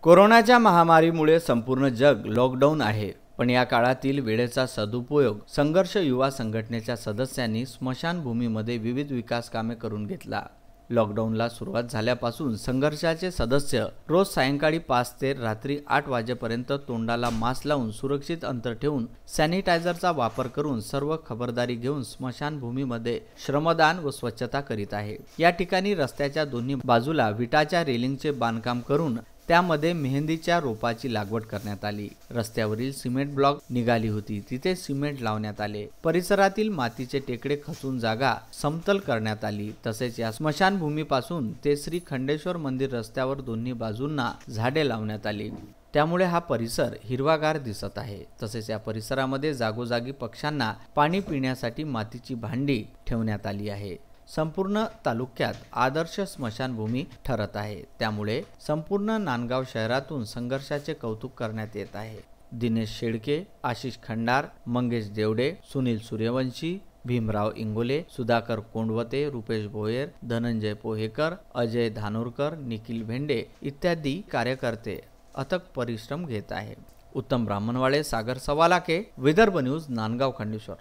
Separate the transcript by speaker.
Speaker 1: कोरोनाच्या महामारीमुळे संपूर्ण जग लॉकडाऊन आहे, पण या काळातील वेळेचा सदुपयोग संघर्ष युवा संघटनेच्या सदस्यांनी स्मशानभूमीमध्ये विविध विकास कामे करून घेतला। लॉकडाऊनला सुरुवात झाल्यापासून संघर्षाचे सदस्य रोज सायंकाळी 5 ते रात्री 8 वाजेपर्यंत तोंडाला मास्क लावून सुरक्षित अंतर ठेवून सॅनिटायझरचा वापर करून सर्व खबरदारी घेऊन स्मशानभूमीमध्ये श्रमदान व स्वच्छता करीत आहे। या ठिकाणी रस्त्याच्या दोन्ही बाजूला विटाच्या रेलिंगचे बांधकाम करून त्यामध्ये मेहंदीच्या रोपाची लागवड करण्यात आली। रस्त्यावरील सिमेंट ब्लॉक निघाली होती, तिथे सिमेंट लावण्यात आले। परिसरातील मातीचे टेकडे खचून जागा समतल करण्यात आली। तसेच या स्मशानभूमीपासून ते श्री खंडेश्वर मंदिर रस्त्यावर दोन्ही बाजूंना झाडे लावण्यात आली। त्यामुळे हा परिसर हिरवागार दिसत आहे। तसेच या परिसरामध्ये जागोजागी पक्ष्यांना पाणी पिण्यासाठी मातीची भांडी ठेवण्यात आली आहे। संपूर्ण तालुक्यात आदर्श स्मशानभूमी ठरत आहे। त्यामुळे संपूर्ण नांदगाव शहरातून संघर्षाचे कौतुक करण्यात येत आहे। दिनेश शेळके, आशिष खंडार, मंगेश देवडे, सुनील सूर्यवंशी, भीमराव इंगोले, सुधाकर कोंडवते, रुपेश भोयर, धनंजय पोहेकर, अजय धानोरकर, निखिल भेंडे इत्यादी कार्यकर्ते अथक परिश्रम घेत आहे। उत्तम ब्राह्मणवाडे, सागर सवालाके, विदर्भ न्यूज, नांदगाव खंडेश्वर।